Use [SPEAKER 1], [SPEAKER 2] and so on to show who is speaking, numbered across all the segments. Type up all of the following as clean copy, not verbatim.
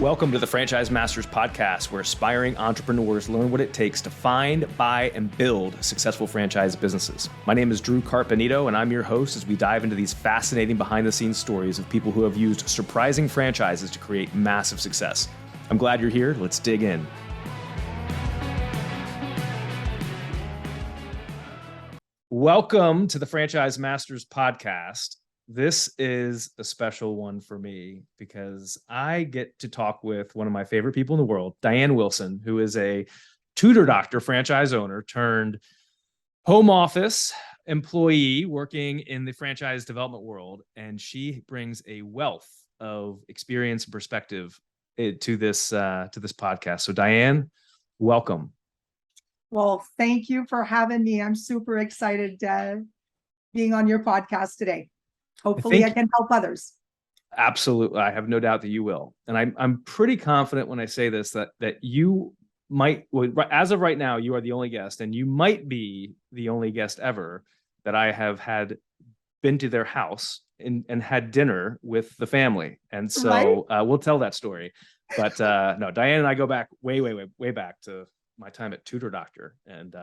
[SPEAKER 1] Welcome to the Franchise Masters podcast, where aspiring entrepreneurs learn what it takes to find, buy, and build successful franchise businesses. My name is Dru Carpenito, and I'm your host as we dive into these fascinating behind-the-scenes stories of people who have used surprising franchises to create massive success. I'm glad you're here. Let's dig in. Welcome to the Franchise Masters podcast. This is a special one for me because I get to talk with one of my favorite people in the world, Diane Wilson, who is a Tutor Doctor franchise owner turned home office employee working in the franchise development world. And she brings a wealth of experience and perspective to this podcast. So Diane, welcome.
[SPEAKER 2] Well, thank you for having me. I'm super excited being on your podcast today. Hopefully I can help others.
[SPEAKER 1] Absolutely. I have no doubt that you will. And I'm pretty confident when I say this, that you might, as of right now, you are the only guest, and you might be the only guest ever that I have been to their house and had dinner with the family. And so we'll tell that story. But no, Diane and I go back way back to my time at Tutor Doctor. And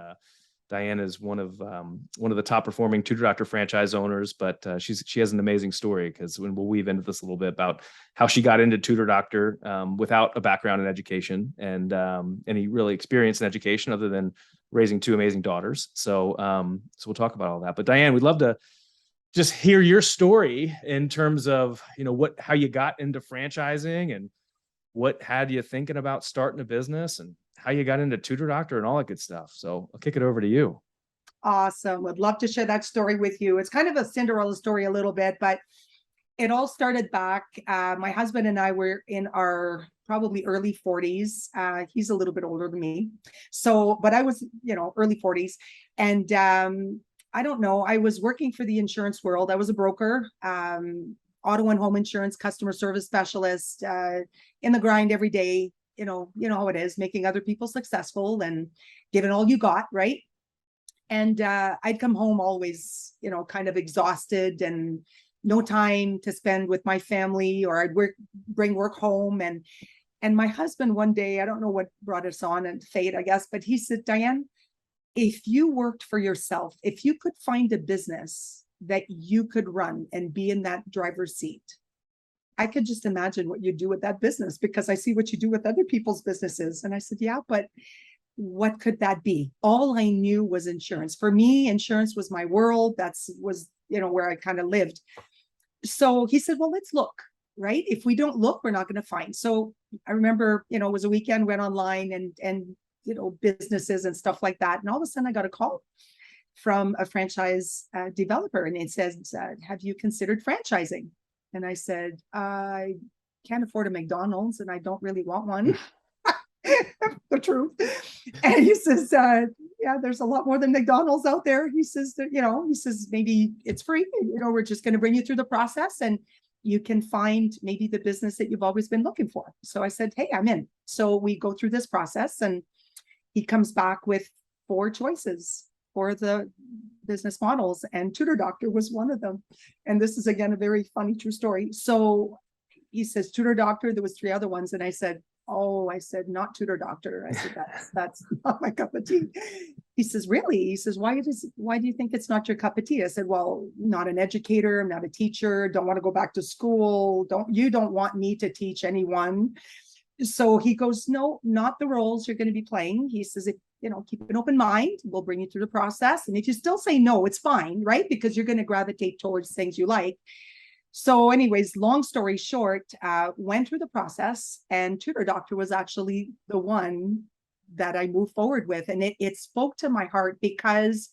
[SPEAKER 1] Diane is one of the top performing Tutor Doctor franchise owners, but she has an amazing story because we'll weave into this a little bit about how she got into Tutor Doctor without a background in education and any really experience in education other than raising two amazing daughters. So we'll talk about all that. But Diane, we'd love to just hear your story in terms of how you got into franchising and what had you thinking about starting a business and how you got into Tutor Doctor and all that good stuff. So I'll kick it over to you.
[SPEAKER 2] Awesome. Would love to share that story with you. It's kind of a Cinderella story a little bit, but it all started back. My husband and I were in our probably early 40s. He's a little bit older than me. But I was, early 40s. And I don't know, I was working for the insurance world. I was a broker, auto and home insurance customer service specialist, in the grind every day. You know how it is, making other people successful and giving all you got, right? And I'd come home always, kind of exhausted and no time to spend with my family, or I'd bring work home. And my husband one day, I don't know what brought us on, and fate, I guess, but he said, Diane, if you worked for yourself, if you could find a business that you could run and be in that driver's seat, I could just imagine what you do with that business, because I see what you do with other people's businesses. And I said, yeah, but what could that be? All I knew was insurance. For me, insurance was my world. Was where I kind of lived. So he said, well, let's look, right? If we don't look, we're not going to find. So I remember, it was a weekend, went online and businesses and stuff like that. And all of a sudden I got a call from a franchise developer, and it says, have you considered franchising? And I said, I can't afford a McDonald's and I don't really want one. The truth. And he says, yeah, there's a lot more than McDonald's out there. He says that, maybe it's free. We're just going to bring you through the process and you can find maybe the business that you've always been looking for. So I said, hey, I'm in. So we go through this process and he comes back with 4 choices for the business models, and Tutor Doctor was one of them. And this is, again, a very funny, true story. So he says, Tutor Doctor, there was 3 other ones. And I said, not Tutor Doctor. I said, that's not my cup of tea. He says, really? He says, why do you think it's not your cup of tea? I said, well, not an educator. I'm not a teacher. Don't want to go back to school. You don't want me to teach anyone. So he goes, no, not the roles you're going to be playing. He says, keep an open mind. We'll bring you through the process. And if you still say no, it's fine, right? Because you're going to gravitate towards things you like. So anyways, long story short, went through the process, and Tutor Doctor was actually the one that I moved forward with. And it spoke to my heart because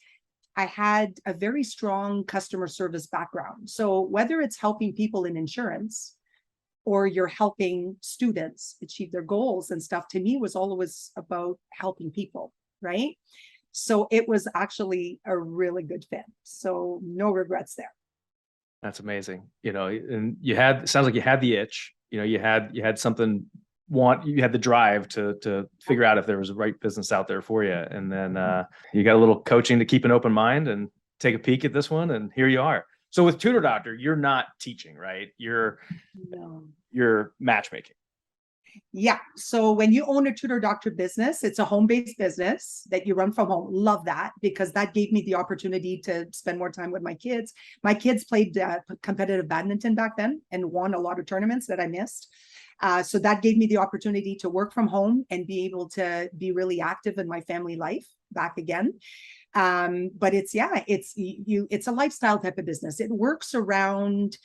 [SPEAKER 2] I had a very strong customer service background. So whether it's helping people in insurance or you're helping students achieve their goals and stuff, to me was always about helping people, right? So it was actually a really good fit. So no regrets there.
[SPEAKER 1] That's amazing. And sounds like you had the itch, you had something you had the drive to figure out if there was a right business out there for you. And then you got a little coaching to keep an open mind and take a peek at this one. And here you are. So with Tutor Doctor, you're not teaching, right? You're matchmaking.
[SPEAKER 2] Yeah. So when you own a Tutor Doctor business, it's a home-based business that you run from home. Love that, because that gave me the opportunity to spend more time with my kids. My kids played competitive badminton back then and won a lot of tournaments that I missed. So that gave me the opportunity to work from home and be able to be really active in my family life back again. But it's a lifestyle type of business. It works around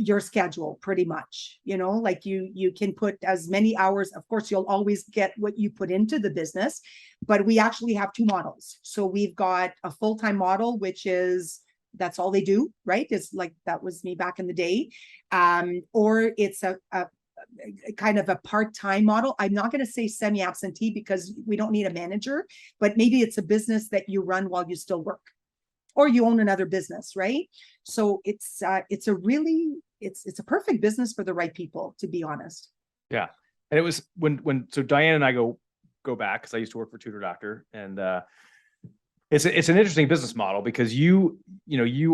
[SPEAKER 2] your schedule pretty much, like you can put as many hours. Of course, you'll always get what you put into the business, but we actually have two models. So we've got a full-time model, which is that's all they do, right? It's like that was me back in the day. Or it's a kind of a part-time model. I'm not going to say semi-absentee because we don't need a manager, but maybe it's a business that you run while you still work, or you own another business, right? So it's a perfect business for the right people, to be honest.
[SPEAKER 1] Yeah. And it was so Diane and I go back, because I used to work for Tutor Doctor, and it's an interesting business model, because you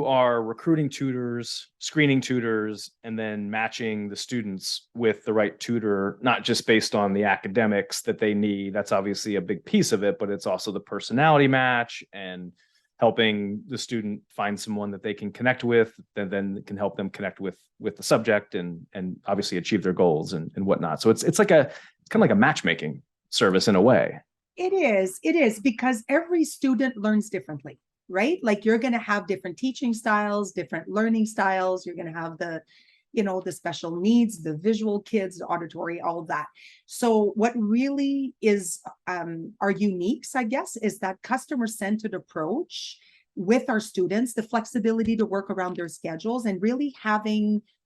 [SPEAKER 1] are recruiting tutors, screening tutors, and then matching the students with the right tutor, not just based on the academics that they need. That's obviously a big piece of it, but it's also the personality match and helping the student find someone that they can connect with, and then can help them connect with the subject and obviously achieve their goals and whatnot. So it's kind of like a matchmaking service in a way.
[SPEAKER 2] It is because every student learns differently, right? Like you're going to have different teaching styles, different learning styles. You're going to have the special needs, the visual kids, the auditory, all of that. So what really is our uniques, I guess, is that customer-centered approach with our students, the flexibility to work around their schedules, and really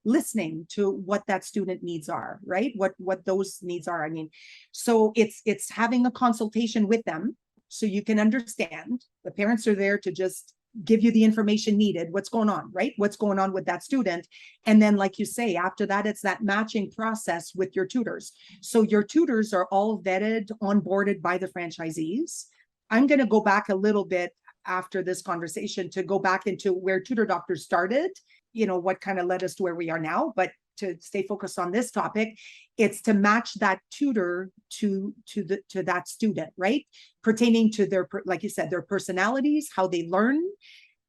[SPEAKER 2] listening to what that student needs are, right? What those needs are. I mean, so it's having a consultation with them so you can understand. The parents are there to just give you the information needed, what's going on, right? What's going on with that student. And then, like you say, after that, it's that matching process with your tutors. So your tutors are all vetted, onboarded by the franchisees. I'm going to go back a little bit after this conversation to go back into where Tutor Doctor started, what kind of led us to where we are now. But to stay focused on this topic, it's to match that tutor to that student, right? Pertaining to their, like you said, their personalities, how they learn,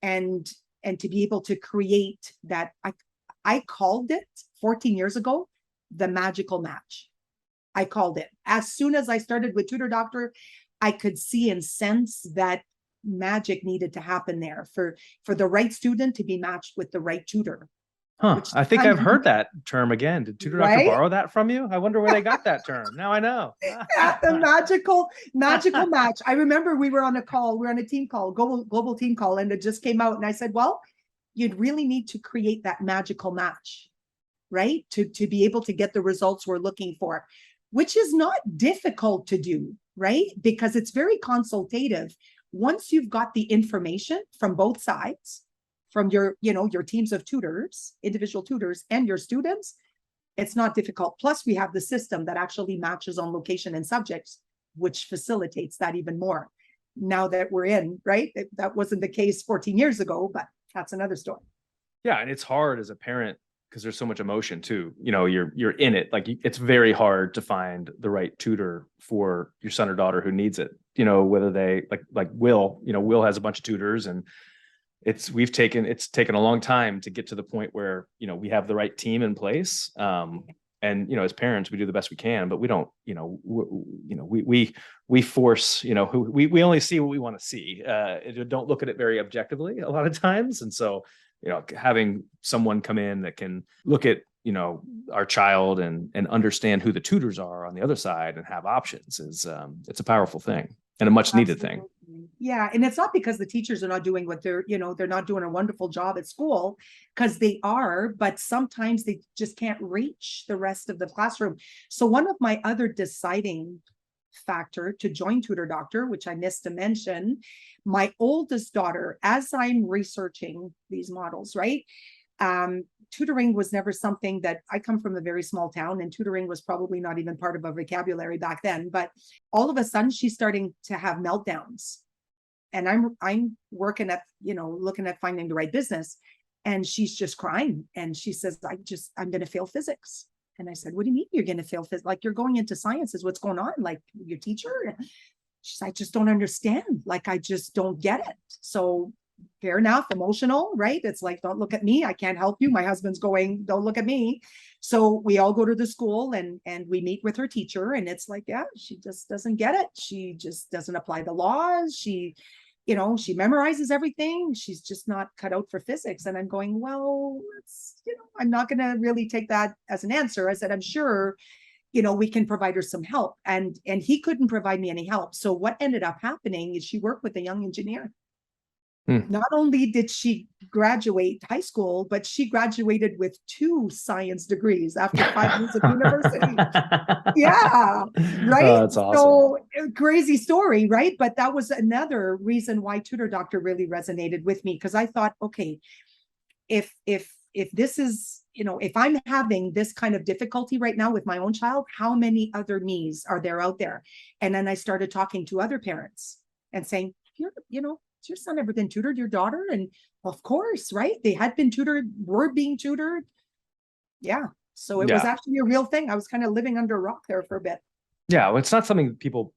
[SPEAKER 2] and to be able to create that. I called it 14 years ago, the magical match. I called it. As soon as I started with Tutor Doctor, I could see and sense that magic needed to happen there for the right student to be matched with the right tutor.
[SPEAKER 1] Huh. I think I've heard that term again. Did Tutor Doctor borrow that from you? I wonder where they got that term. Now I know.
[SPEAKER 2] Yeah, the magical match. I remember we were on a call, we were on a team call, global team call, and it just came out. And I said, well, you'd really need to create that magical match, right? To be able to get the results we're looking for, which is not difficult to do, right? Because it's very consultative. Once you've got the information from both sides, from your teams of tutors, individual tutors, and your students, it's not difficult. Plus, we have the system that actually matches on location and subjects, which facilitates that even more. Now that we're in, right? That wasn't the case 14 years ago, but that's another story.
[SPEAKER 1] Yeah, and it's hard as a parent because there's so much emotion too. You're in it. Like, it's very hard to find the right tutor for your son or daughter who needs it. Whether they like Will. Will has a bunch of tutors, and it's taken a long time to get to the point where we have the right team in place. And as parents, we do the best we can, but we don't. We force. We only see what we want to see. Don't look at it very objectively a lot of times, and so having someone come in that can look at our child and understand who the tutors are on the other side and have options is it's a powerful thing and a much needed thing.
[SPEAKER 2] Yeah. And it's not because the teachers are not doing what they're not doing a wonderful job at school, because they are, but sometimes they just can't reach the rest of the classroom. So one of my other deciding factor to join Tutor Doctor, which I missed to mention, my oldest daughter, as I'm researching these models, right? Tutoring was never something that I come from a very small town, and tutoring was probably not even part of a vocabulary back then. But all of a sudden, she's starting to have meltdowns, and I'm working at looking at finding the right business, and she's just crying, and she says, I'm going to fail physics. And I said, what do you mean you're going to fail physics? Like, you're going into sciences. What's going on? Like, your teacher? She's, I just don't understand. Like, I just don't get it. So fair enough, emotional, right? It's like, don't look at me. I can't help you. My husband's going, don't look at me. So we all go to the school and we meet with her teacher, and it's like, yeah, she just doesn't get it. She just doesn't apply the laws. She, you know, she memorizes everything. She's just not cut out for physics. And I'm going, well, it's, you know, I'm not going to really take that as an answer. I said, I'm sure, you know, we can provide her some help. And he couldn't provide me any help. So what ended up happening is she worked with a young engineer. Not only did she graduate high school, but she graduated with 2 science degrees after 5 years of university. Yeah, right.
[SPEAKER 1] Oh, that's awesome.
[SPEAKER 2] So crazy story, right? But that was another reason why Tutor Doctor really resonated with me, because I thought, okay, if this is, you know, if I'm having this kind of difficulty right now with my own child, how many other me's are there out there? And then I started talking to other parents and saying, you know, has your son ever been tutored, your daughter? And of course, right? They had been tutored, were being tutored. Yeah. So it was actually a real thing. I was kind of living under a rock there for a bit.
[SPEAKER 1] Yeah. Well, it's not something people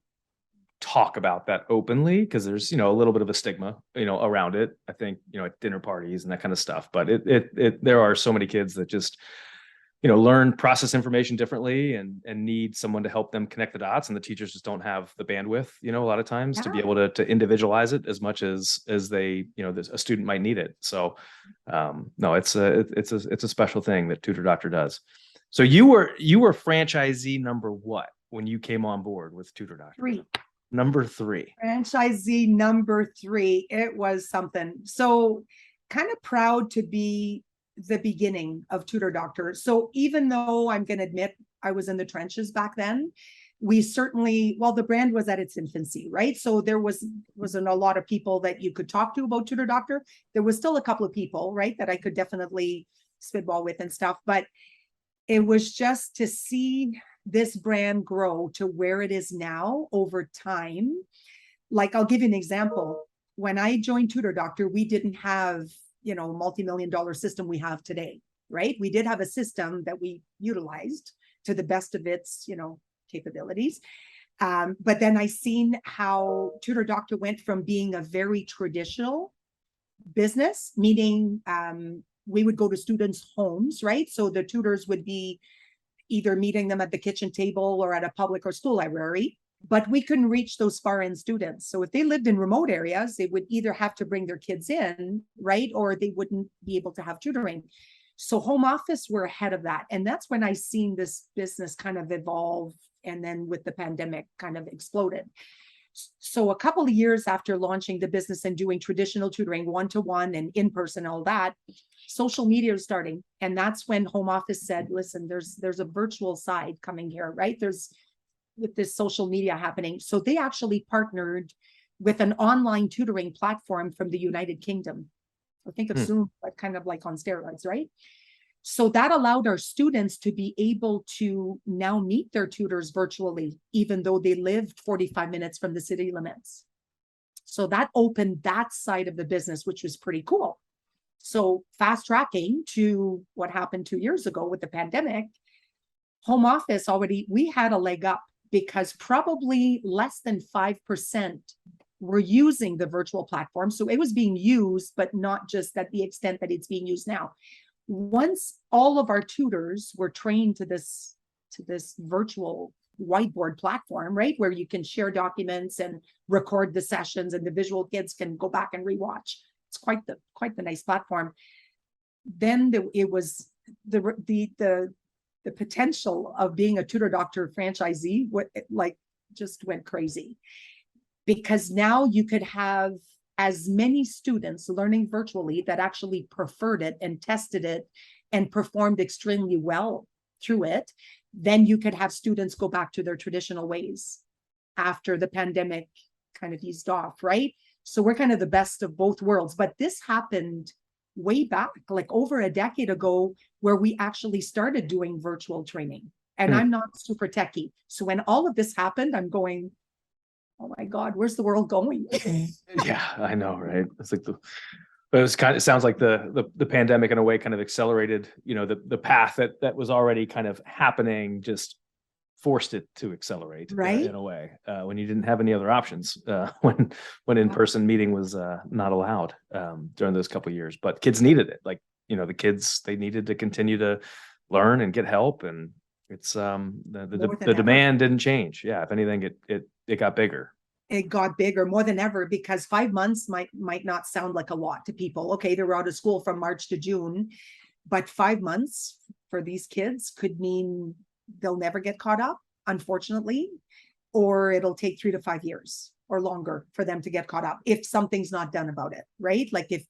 [SPEAKER 1] talk about that openly, because there's, you know, a little bit of a stigma, you know, around it. I think, you know, at dinner parties and that kind of stuff. But there are so many kids that just, you know, learn, process information differently and need someone to help them connect the dots. And the teachers just don't have the bandwidth, you know, a lot of times to be able to individualize it as much as they, you know, a student might need it. So no, it's a special thing that Tutor Doctor does. So you were franchisee number what when you came on board with Tutor Doctor?
[SPEAKER 2] 3.
[SPEAKER 1] Number 3.
[SPEAKER 2] Franchisee number 3. It was something. So kind of proud to be the beginning of Tutor Doctor. So even though I'm going to admit I was in the trenches back then, we certainly, well, the brand was at its infancy, right? So there wasn't a lot of people that you could talk to about Tutor Doctor. There was still a couple of people, right, that I could definitely spitball with and stuff. But it was just to see this brand grow to where it is now over time. Like, I'll give you an example. When I joined Tutor Doctor, we didn't have, you know, multi-million-dollar system we have today, right? We did have a system that we utilized to the best of its, you know, capabilities. But then I seen how Tutor Doctor went from being a very traditional business, meaning we would go to students' homes, right? So the tutors would be either meeting them at the kitchen table or at a public or school library, but we couldn't reach those far end students. So if they lived in remote areas, they would either have to bring their kids in, right? Or they wouldn't be able to have tutoring. So home office were ahead of that. And that's when I seen this business kind of evolve. And then with the pandemic kind of exploded. So a couple of years after launching the business and doing traditional tutoring, one-to-one and in-person, all that, social media was starting. And that's when home office said, listen, there's a virtual side coming here, right? There's with this social media happening. So they actually partnered with an online tutoring platform from the United Kingdom. I think of Zoom, but kind of like on steroids, right? So that allowed our students to be able to now meet their tutors virtually, even though they lived 45 minutes from the city limits. So that opened that side of the business, which was pretty cool. So fast tracking to what happened 2 years ago with the pandemic, home office already, we had a leg up because probably less than 5% were using the virtual platform. So it was being used, but not just at the extent that it's being used now. Once all of our tutors were trained to this virtual whiteboard platform, right, where you can share documents and record the sessions, and the visual kids can go back and rewatch. It's quite the nice platform. Then it was the potential of being a Tutor Doctor franchisee, just went crazy, because now you could have as many students learning virtually that actually preferred it and tested it and performed extremely well through it. Then you could have students go back to their traditional ways after the pandemic kind of eased off, right? So we're kind of the best of both worlds. But this happened way back, like over a decade ago, where we actually started doing virtual training. And I'm not super techie. So when all of this happened, I'm going, oh my God, where's the world going?
[SPEAKER 1] Yeah, I know, right? It's like But it sounds like the pandemic in a way kind of accelerated, the path that was already kind of happening, just forced it to accelerate
[SPEAKER 2] Right?
[SPEAKER 1] in a way, when you didn't have any other options, when in-person meeting was not allowed during those couple of years. But kids needed it. Like, the kids, they needed to continue to learn and get help. And it's
[SPEAKER 2] More than
[SPEAKER 1] the
[SPEAKER 2] ever.
[SPEAKER 1] demand didn't change. Yeah. If anything, it got bigger.
[SPEAKER 2] It got bigger more than ever, because 5 months might not sound like a lot to people. Okay, they were out of school from March to June, but 5 months for these kids could mean they'll never get caught up, unfortunately, or it'll take 3 to 5 years or longer for them to get caught up if something's not done about it, right? Like if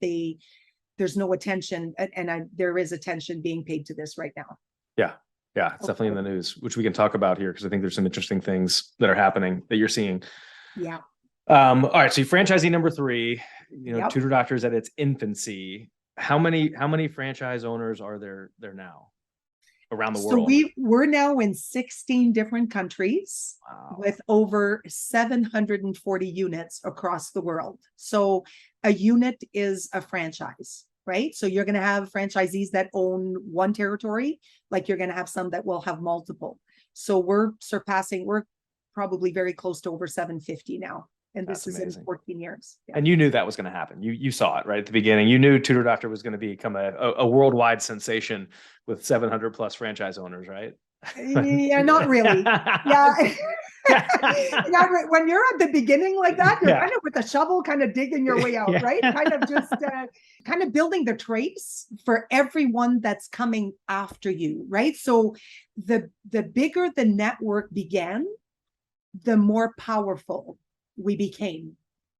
[SPEAKER 2] there's no attention, and there is attention being paid to this right now.
[SPEAKER 1] Yeah, it's definitely in the news, which we can talk about here, because I think there's some interesting things that are happening that you're seeing.
[SPEAKER 2] Yeah.
[SPEAKER 1] All right. So franchisee number 3,
[SPEAKER 2] Yep.
[SPEAKER 1] Tutor Doctor is at its infancy. How many franchise owners are there now around the world?
[SPEAKER 2] So we're now in 16 different countries.
[SPEAKER 1] Wow.
[SPEAKER 2] With over 740 units across the world. So a unit is a franchise, right? So you're going to have franchisees that own one territory, like you're going to have some that will have multiple. So we're probably very close to over 750 now. And this is in 14 years. Yeah.
[SPEAKER 1] And you knew that was going to happen. You saw it right at the beginning. You knew Tutor Doctor was going to become a worldwide sensation with 700 plus franchise owners, right?
[SPEAKER 2] Yeah, not really. Yeah. When you're at the beginning like that, you're kind of with a shovel, kind of digging your way out, right? Kind of just kind of building the trace for everyone that's coming after you, right? So the bigger the network began, the more powerful we became.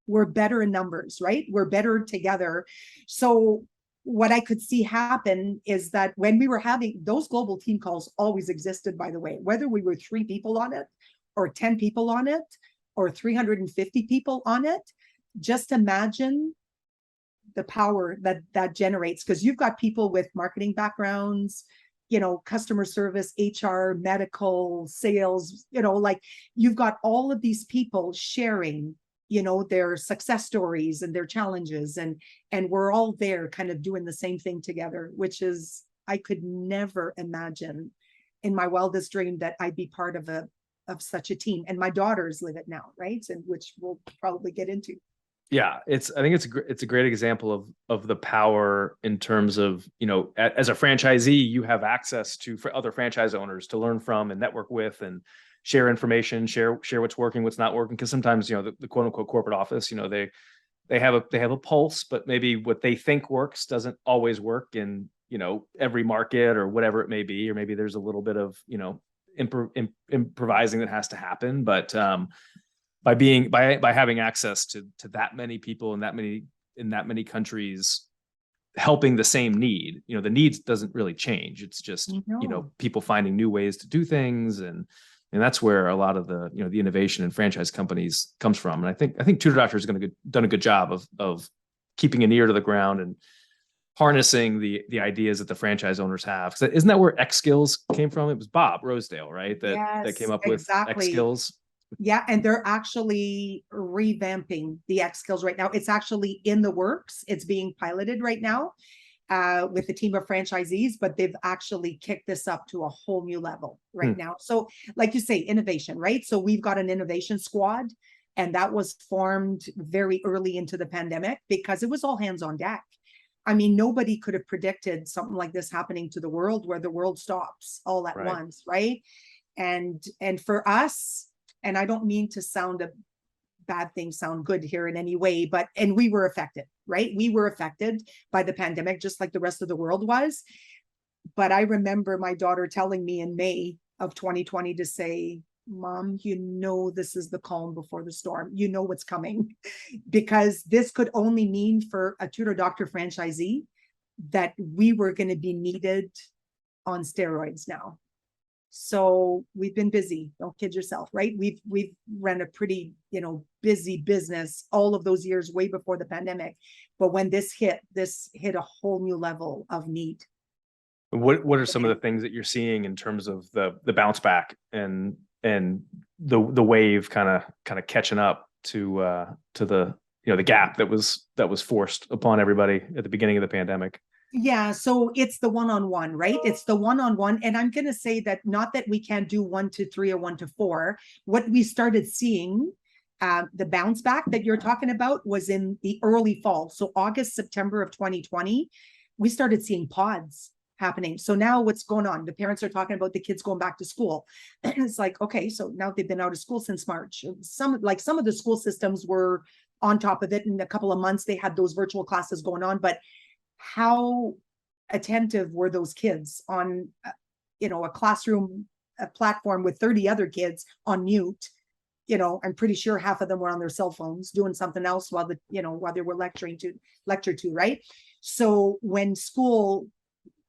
[SPEAKER 2] We're better in numbers, right? We're better together. So what I could see happen is that when we were having those global team calls, always existed, by the way, whether we were 3 people on it or 10 people on it or 350 people on it, just imagine the power that generates, because you've got people with marketing backgrounds, customer service, HR, medical, sales, like you've got all of these people sharing, their success stories and their challenges, and we're all there kind of doing the same thing together, which is, I could never imagine in my wildest dream that I'd be part of such a team. And my daughters live it now, right? And which we'll probably get into.
[SPEAKER 1] Yeah, I think it's a great example of the power in terms of, as a franchisee, you have access to other franchise owners to learn from and network with and share information, share what's working, what's not working. Because sometimes, the quote unquote corporate office, they have a pulse, but maybe what they think works doesn't always work in, every market or whatever it may be, or maybe there's a little bit of, improvising that has to happen. But by having access to that many people in that many countries helping the same need, the needs doesn't really change. It's just, people finding new ways to do things. And that's where a lot of the, the innovation in franchise companies comes from. And I think Tutor Doctor has done a good job of keeping an ear to the ground and harnessing the ideas that the franchise owners have. Isn't that where X Skills came from? It was Bob Rosedale, right? That came up with X Skills.
[SPEAKER 2] Yeah, and they're actually revamping the X Skills right now. It's actually in the works. It's being piloted right now with a team of franchisees, but they've actually kicked this up to a whole new level right now. So like you say, innovation, right? So we've got an innovation squad, and that was formed very early into the pandemic because it was all hands on deck. I mean, nobody could have predicted something like this happening to the world, where the world stops all at once, right? And for us, and I don't mean to sound a bad thing sound good here in any way, and we were affected, right? We were affected by the pandemic, just like the rest of the world was. But I remember my daughter telling me in May of 2020 to say, Mom, this is the calm before the storm. You know what's coming, because this could only mean for a Tutor Doctor franchisee that we were going to be needed on steroids now. So we've been busy. Don't kid yourself, right? We've run a pretty, busy business all of those years way before the pandemic. But when this hit a whole new level of need.
[SPEAKER 1] What are some of the things that you're seeing in terms of the bounce back and the wave kind of catching up to the the gap that was forced upon everybody at the beginning of the pandemic.
[SPEAKER 2] Yeah, so it's the one-on-one, right? It's the one-on-one. And I'm going to say that not that we can't do 1 to 3 or 1 to 4. What we started seeing, the bounce back that you're talking about was in the early fall. So August, September of 2020, we started seeing pods happening. So now what's going on? The parents are talking about the kids going back to school. It's like, okay, so now they've been out of school since March. Some of the school systems were on top of it. In a couple of months, they had those virtual classes going on, but how attentive were those kids on, a classroom, a platform with 30 other kids on mute? I'm pretty sure half of them were on their cell phones doing something else while they were lecture to, right? So when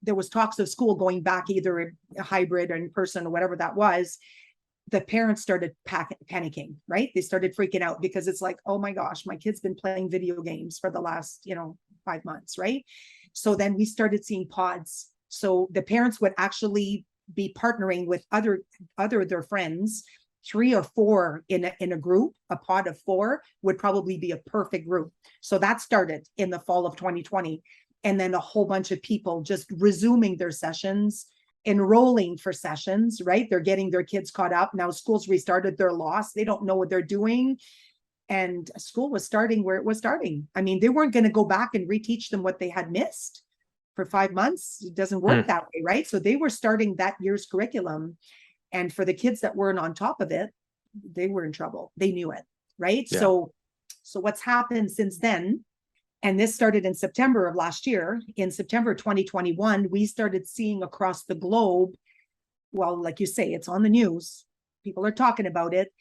[SPEAKER 2] there was talks of school going back, either a hybrid or in person or whatever that was, the parents started panicking, right? They started freaking out because it's like, oh my gosh, my kid's been playing video games for the last, 5 months, right? So then we started seeing pods. So the parents would actually be partnering with other their friends, 3 or 4 in a group. A pod of 4 would probably be a perfect group. So that started in the fall of 2020. And then a whole bunch of people just resuming their sessions, enrolling for sessions, right? They're getting their kids caught up. Now schools restarted, they're lost. They don't know what they're doing. And school was starting where it was starting. I mean, they weren't going to go back and reteach them what they had missed for 5 months. It doesn't work that way, right? So they were starting that year's curriculum. And for the kids that weren't on top of it, they were in trouble. They knew it, right? Yeah. So what's happened since then? And this started in September of last year. In September 2021, we started seeing across the globe, well, like you say, it's on the news, people are talking about it,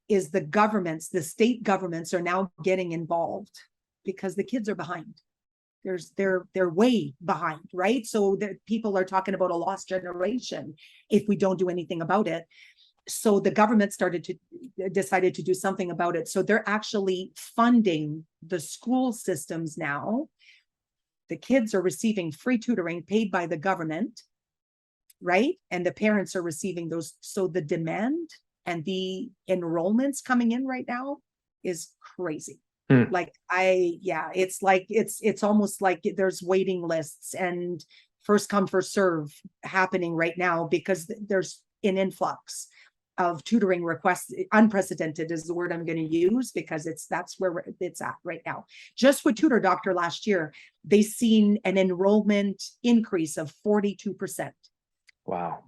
[SPEAKER 2] is the state governments are now getting involved because the kids are behind. They're way behind, right? So people are talking about a lost generation if we don't do anything about it. So the government decided to do something about it. So they're actually funding the school systems now. The kids are receiving free tutoring paid by the government, right? And the parents are receiving those. So the demand and the enrollments coming in right now is crazy. It's almost like there's waiting lists and first come, first serve happening right now because there's an influx of tutoring requests. Unprecedented is the word I'm going to use because that's where it's at right now. Just with Tutor Doctor last year, they've seen an enrollment increase of 42%.
[SPEAKER 1] Wow.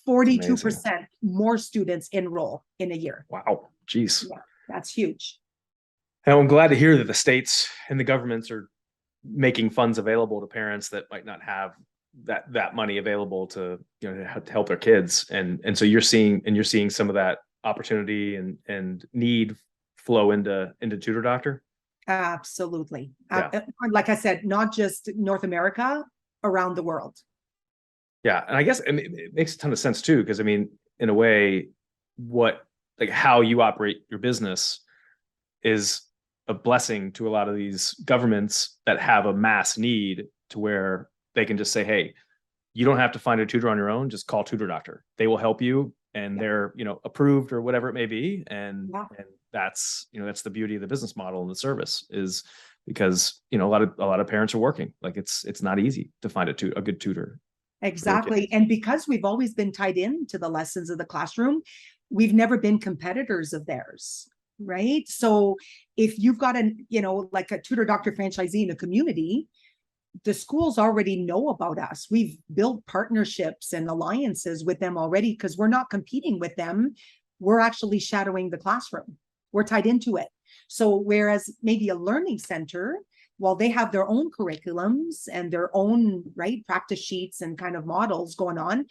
[SPEAKER 2] 42% more students enroll in a year.
[SPEAKER 1] Wow. Geez.
[SPEAKER 2] Yeah, that's huge.
[SPEAKER 1] And I'm glad to hear that the states and the governments are making funds available to parents that might not have that money available to help their kids. And so you're seeing some of that opportunity and need flow into Tutor Doctor.
[SPEAKER 2] Absolutely.
[SPEAKER 1] Yeah.
[SPEAKER 2] Like I said, not just North America, around the world.
[SPEAKER 1] Yeah. And I guess it makes a ton of sense too, because I mean, in a way, how you operate your business is a blessing to a lot of these governments that have a mass need to where they can just say, hey, you don't have to find a tutor on your own, just call Tutor Doctor. They will help you and they're, approved or whatever it may be. And that's the beauty of the business model and the service is because, a lot of parents are working. Like it's not easy to find a good tutor.
[SPEAKER 2] Exactly. And because we've always been tied into the lessons of the classroom, we've never been competitors of theirs. Right. So if you've got like a Tutor Doctor franchisee in a community, the schools already know about us. We've built partnerships and alliances with them already because we're not competing with them. We're actually shadowing the classroom. We're tied into it. So whereas maybe a learning center, while they have their own curriculums and their own practice sheets and kind of models going on,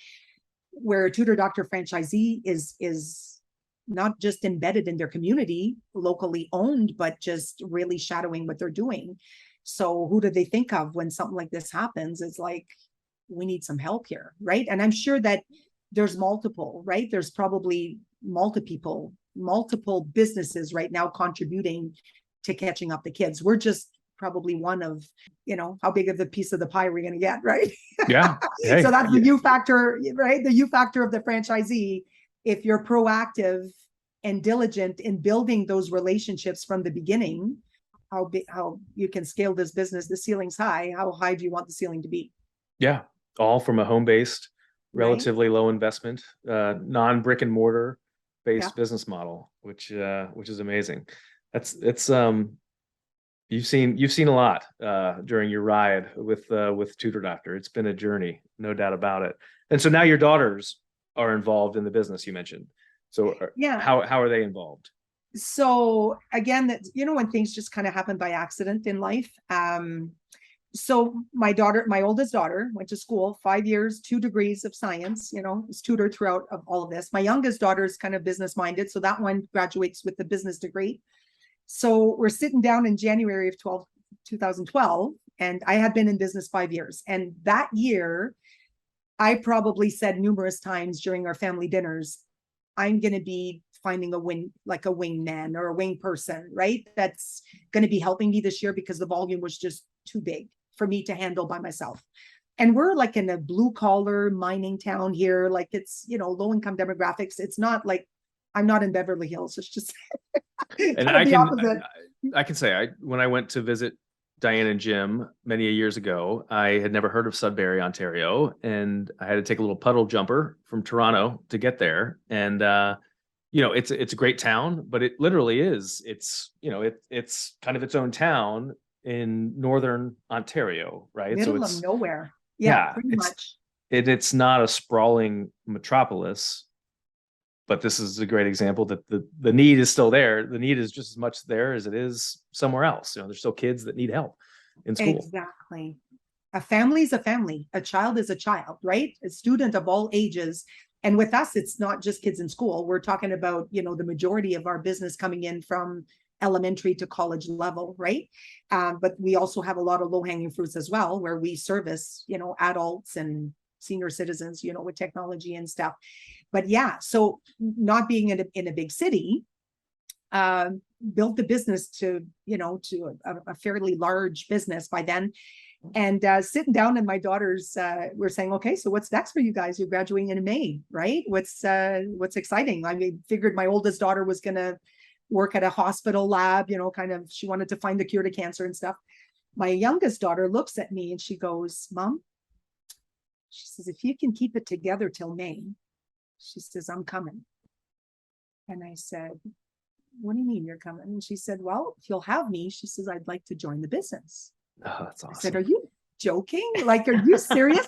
[SPEAKER 2] where a Tutor Doctor franchisee is not just embedded in their community, locally owned, but just really shadowing what they're doing. So who do they think of when something like this happens? It's like, we need some help here, right? And I'm sure that there's multiple, right? There's probably multiple businesses right now contributing to catching up the kids. We're just probably one of, how big of the piece of the pie we're going to get, right?
[SPEAKER 1] Yeah. Hey,
[SPEAKER 2] so that's the U factor, right? The U factor of the franchisee. If you're proactive and diligent in building those relationships from the beginning, how you can scale this business. The ceiling's high. How high do you want the ceiling to be?
[SPEAKER 1] Yeah. All from a home-based,
[SPEAKER 2] Right?
[SPEAKER 1] relatively low investment, non-brick and mortar
[SPEAKER 2] Yeah.
[SPEAKER 1] based business model, which is amazing. It's you've seen a lot during your ride with Tutor Doctor. It's been a journey, no doubt about it. And so now your daughters are involved in the business you mentioned. So
[SPEAKER 2] Yeah.
[SPEAKER 1] how are they involved?
[SPEAKER 2] So again, that, when things just kind of happen by accident in life. So my oldest daughter went to school 5 years, 2 degrees of science, was tutored throughout of all of this. My youngest daughter is kind of business minded. So that one graduates with the business degree. So we're sitting down in January of 2012, and I had been in business 5 years. And that year, I probably said numerous times during our family dinners, I'm going to be finding a wingman or a wing person, right? That's going to be helping me this year, because the volume was just too big for me to handle by myself. And we're like in a blue collar mining town here. Like it's, low income demographics. It's not like I'm not in Beverly Hills. It's just
[SPEAKER 1] And I can say when I went to visit Diane and Jim many years ago, I had never heard of Sudbury, Ontario, and I had to take a little puddle jumper from Toronto to get there. And it's a great town, but it literally is. It's kind of its own town in northern Ontario, right?
[SPEAKER 2] Middle
[SPEAKER 1] So
[SPEAKER 2] of
[SPEAKER 1] it's
[SPEAKER 2] nowhere. Yeah, pretty much.
[SPEAKER 1] It's not a sprawling metropolis, but this is a great example that the need is still there. The need is just as much there as it is somewhere else. There's still kids that need help in school.
[SPEAKER 2] Exactly. A family is a family. A child is a child, right? A student of all ages. And with us, it's not just kids in school. We're talking about, the majority of our business coming in from elementary to college level, right? But we also have a lot of low-hanging fruits as well, where we service, adults and senior citizens, with technology and stuff. But yeah, so not being in a big city, built the business to a fairly large business by then. And sitting down, and my daughters were saying, okay, so what's next for you guys? You're graduating in May, right? What's exciting? I figured my oldest daughter was going to work at a hospital lab, she wanted to find the cure to cancer and stuff. My youngest daughter looks at me and she goes, Mom, she says, if you can keep it together till May, she says, I'm coming. And I said, what do you mean you're coming? And she said, well, if you'll have me, she says, I'd like to join the business.
[SPEAKER 1] Oh, that's awesome.
[SPEAKER 2] I said, are you joking? Like, are you serious?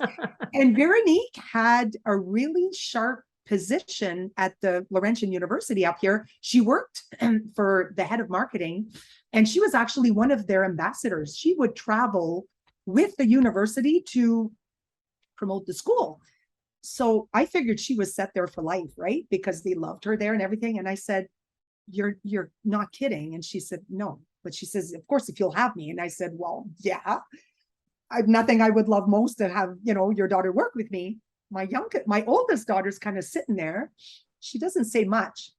[SPEAKER 2] And Veronique had a really sharp position at the Laurentian University up here. She worked for the head of marketing, and she was actually one of their ambassadors. She would travel with the university to promote the school. So I figured she was set there for life, right? Because they loved her there and everything. And I said, you're not kidding. And she said, no. But she says, of course, if you'll have me. And I said, well, yeah, I've nothing I would love most to have, your daughter work with me. My oldest daughter's kind of sitting there. She doesn't say much.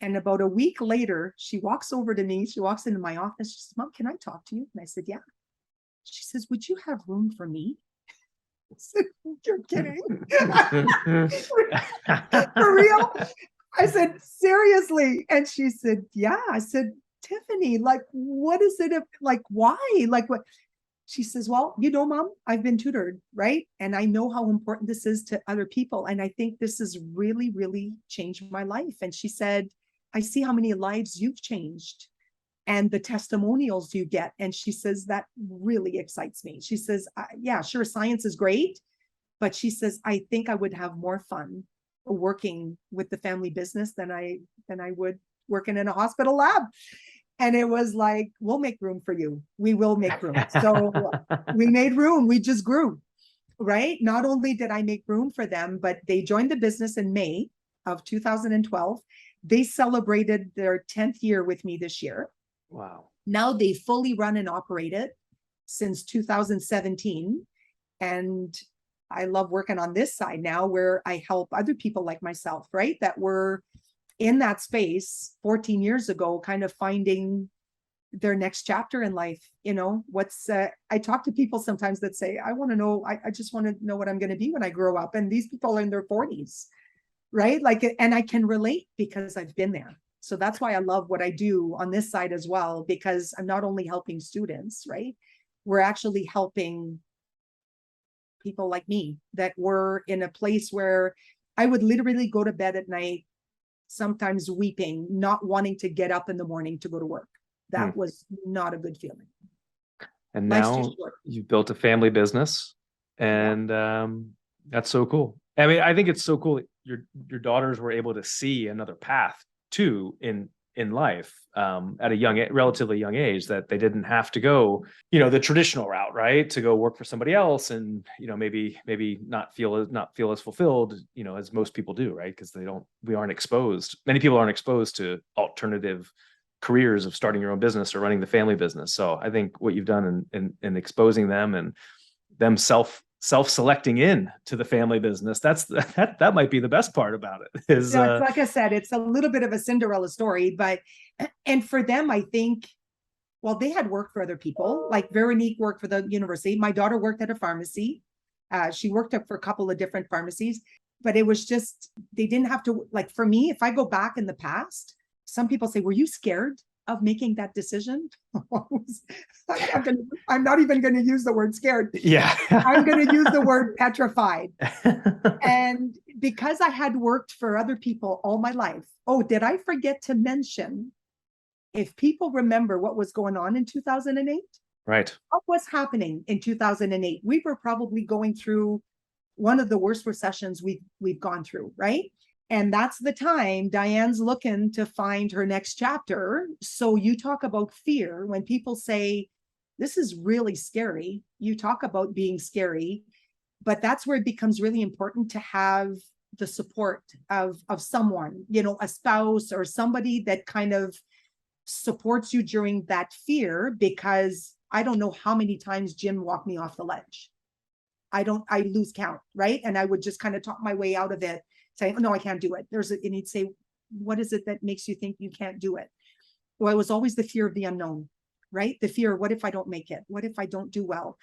[SPEAKER 2] And about a week later, she walks over to me. She walks into my office. She says, Mom, can I talk to you? And I said, yeah. She says, would you have room for me? I said, you're kidding. For real? I said, seriously? And she said, yeah. I said, Tiffany, like, what is it? Like, why? Like, what? She says, well, Mom, I've been tutored, right? And I know how important this is to other people. And I think this has really, really changed my life. And she said, I see how many lives you've changed and the testimonials you get. And she says, that really excites me. She says, yeah, sure, science is great. But she says, I think I would have more fun working with the family business than I would working in a hospital lab. And it was like, we'll make room for you. We will make room. So we made room. We just grew, right? Not only did I make room for them, but they joined the business in May of 2012. They celebrated their 10th year with me this year.
[SPEAKER 1] Wow.
[SPEAKER 2] Now they fully run and operate it since 2017. And I love working on this side now, where I help other people like myself, right? That were in that space 14 years ago, kind of finding their next chapter in life. I talk to people sometimes that say, I want to know, I just want to know what I'm going to be when I grow up. And these people are in their 40s, right? Like, and I can relate because I've been there. So that's why I love what I do on this side as well, because I'm not only helping students, right? We're actually helping people like me that were in a place where I would literally go to bed at night, sometimes weeping, not wanting to get up in the morning to go to work. That was not a good feeling.
[SPEAKER 1] And
[SPEAKER 2] Life's too
[SPEAKER 1] now
[SPEAKER 2] short.
[SPEAKER 1] you've built a family business, and that's so cool. I mean, I think it's so cool that your daughters were able to see another path too in life at a relatively young age, that they didn't have to go, the traditional route, right? To go work for somebody else and, maybe not feel as fulfilled, as most people do, right? Because many people aren't exposed to alternative careers of starting your own business or running the family business. So I think what you've done in exposing them and them self-selecting in to the family business, that might be the best part about it is
[SPEAKER 2] Like I said, it's a little bit of a Cinderella story, and for them, I think, well, they had worked for other people. Like Veronique worked for the university. My daughter worked at a pharmacy. She worked up for a couple of different pharmacies, but it was just, they didn't have to, like for me, if I go back in the past, some people say, were you scared of making that decision? I'm not even going to use the word scared.
[SPEAKER 1] Yeah.
[SPEAKER 2] I'm going to use the word petrified. And because I had worked for other people all my life. Oh, did I forget to mention, if people remember what was going on in 2008?
[SPEAKER 1] Right.
[SPEAKER 2] What was happening in 2008? We were probably going through one of the worst recessions we've gone through, right? And that's the time Diane's looking to find her next chapter. So you talk about fear. When people say, this is really scary, you talk about being scary, but that's where it becomes really important to have the support of someone, a spouse or somebody that kind of supports you during that fear, because I don't know how many times Jim walked me off the ledge. I lose count, right? And I would just kind of talk my way out of it, saying, no, I can't do it. And he'd say, what is it that makes you think you can't do it? Well, it was always the fear of the unknown, right? The fear, what if I don't make it? What if I don't do well?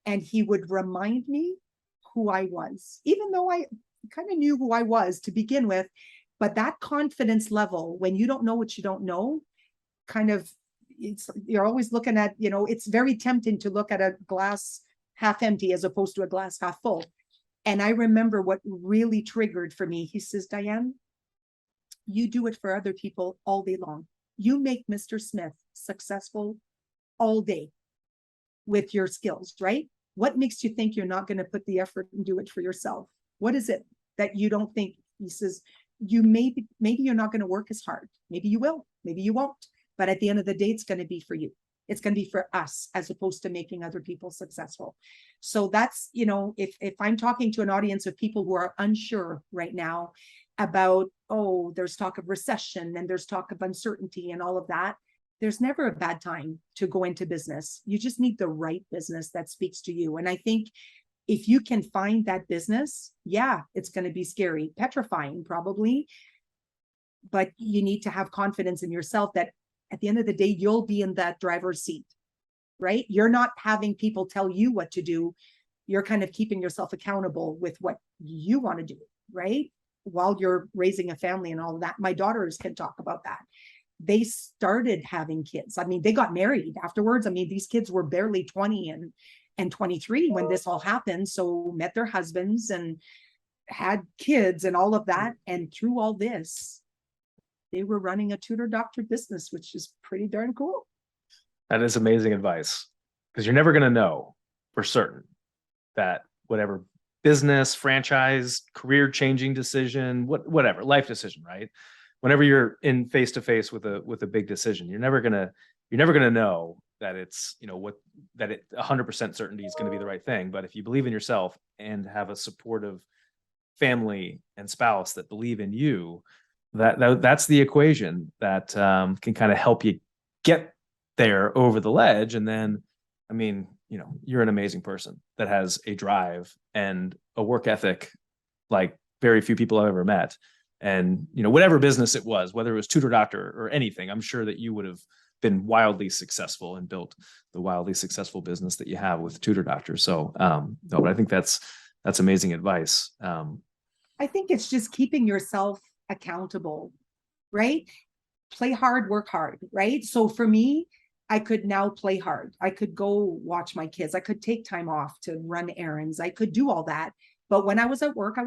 [SPEAKER 2] And he would remind me who I was, even though I kind of knew who I was to begin with. But that confidence level, when you don't know what you don't know, you're always looking at, it's very tempting to look at a glass half empty as opposed to a glass half full. And I remember what really triggered for me. He says, Diane, you do it for other people all day long. You make Mr. Smith successful all day with your skills, right? What makes you think you're not going to put the effort and do it for yourself? What is it that you don't think? He says, maybe you're not going to work as hard. Maybe you will, maybe you won't. But at the end of the day, it's going to be for you. It's going to be for us, as opposed to making other people successful. So that's, if I'm talking to an audience of people who are unsure right now about, oh, there's talk of recession and there's talk of uncertainty and all of that, there's never a bad time to go into business. You just need the right business that speaks to you. And I think if you can find that business, yeah, it's going to be scary, petrifying probably, but you need to have confidence in yourself that at the end of the day, you'll be in that driver's seat, right? You're not having people tell you what to do. You're kind of keeping yourself accountable with what you want to do, right? While you're raising a family and all of that. My daughters can talk about that. They started having kids. I mean, they got married afterwards. I mean, these kids were barely 20 and 23 when this all happened. So met their husbands and had kids and all of that. And through all this, they were running a Tutor Doctor business, which is pretty darn cool.
[SPEAKER 1] That is amazing advice, because you're never going to know for certain that whatever business, franchise, career changing decision, whatever life decision, right? Whenever you're in face to face with a big decision, you're never gonna know that it's, that it 100% certainty is going to be the right thing. But if you believe in yourself and have a supportive family and spouse that believe in you, that's the equation that can kind of help you get there over the ledge. And then, I mean, you're an amazing person that has a drive and a work ethic like very few people I've ever met. And, whatever business it was, whether it was Tutor Doctor or anything, I'm sure that you would have been wildly successful and built the wildly successful business that you have with Tutor Doctor. So, no, but I think that's amazing advice.
[SPEAKER 2] I think it's just keeping yourself accountable, right? play hard, work hard, right? So for me, I could now play hard. I could go watch my kids. I could take time off to run errands. I could do all that. But when I was at work,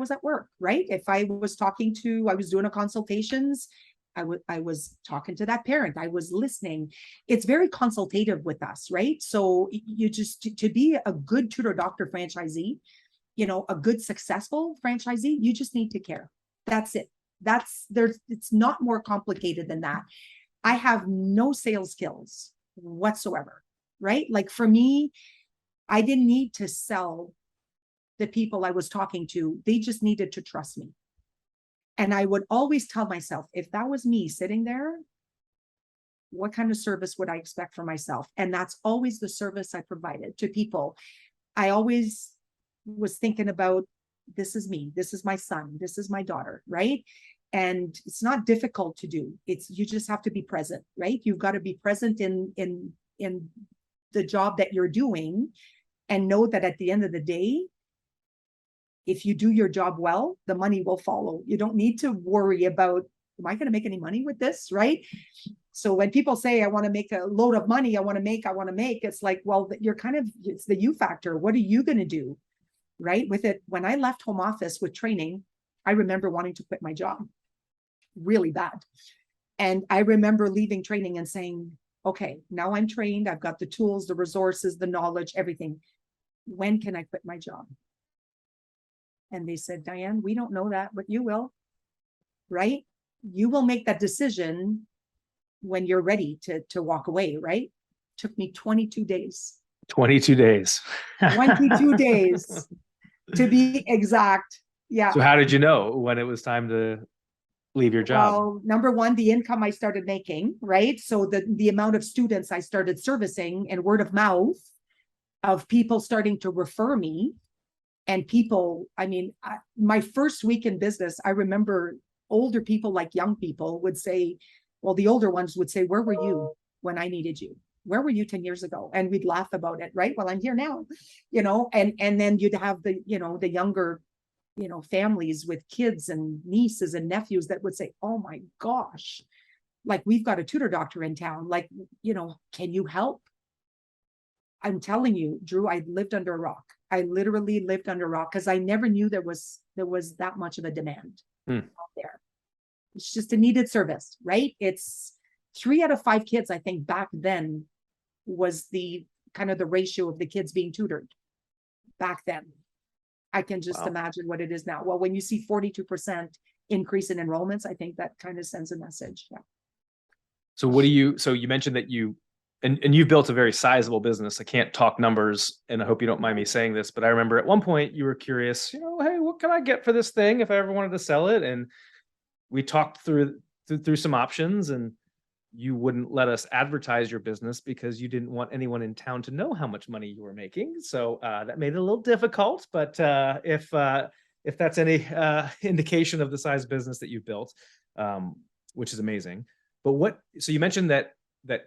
[SPEAKER 2] right? If I was I was doing a consultations, I was talking to that parent. I was listening. It's very consultative with us, right? So you just, to be a good Tutor Doctor franchisee, a good successful franchisee, you just need to care. That's it. It's not more complicated than that. I have no sales skills whatsoever, right? Like for me, I didn't need to sell the people I was talking to. They just needed to trust me. And I would always tell myself, if that was me sitting there, what kind of service would I expect for myself? And that's always the service I provided to people. I always was thinking about, this is me, this is my son, this is my daughter, right? And it's not difficult to do. You just have to be present, right? You've got to be present in the job that you're doing, and know that at the end of the day, if you do your job well, the money will follow. You don't need to worry about, am I going to make any money with this, right? So when people say, I want to make a load of money, I want to make, it's like, well, it's the you factor. What are you going to do, right? With it, when I left home office with training, I remember wanting to quit my job really bad. And I remember leaving training and saying, okay, now I'm trained. I've got the tools, the resources, the knowledge, everything. When can I quit my job? And they said, Diane, we don't know that, but you will, right? You will make that decision when you're ready to walk away, right? Took me 22 days.
[SPEAKER 1] 22 days.
[SPEAKER 2] 22 days to be exact. Yeah.
[SPEAKER 1] So how did you know when it was time to leave your job?
[SPEAKER 2] Well, number one, the income I started making, right? So the amount of students I started servicing, and word of mouth of people starting to refer me. And people, my first week in business, I remember older people, like young people, would say, well, the older ones would say, where were you when I needed you? Where were you 10 years ago? And we'd laugh about it, right? Well, I'm here now, and then you'd have the younger, families with kids and nieces and nephews that would say, oh my gosh, like, we've got a tutor doctor in town. Like, can you help? I'm telling you, Drew, I lived under a rock. I literally lived under a rock because I never knew there was that much of a demand out there. It's just a needed service, right? It's 3 out of 5 kids, I think, back then was the kind of the ratio of the kids being tutored back then. I can just imagine what it is now. Well, when you see 42% increase in enrollments, I think that kind of sends a message. Yeah.
[SPEAKER 1] So you mentioned that and you've built a very sizable business. I can't talk numbers, and I hope you don't mind me saying this, but I remember at one point you were curious, hey, what can I get for this thing if I ever wanted to sell it? And we talked through some options, and you wouldn't let us advertise your business because you didn't want anyone in town to know how much money you were making. So that made it a little difficult, but if that's any indication of the size of business that you've built, which is amazing. But so you mentioned that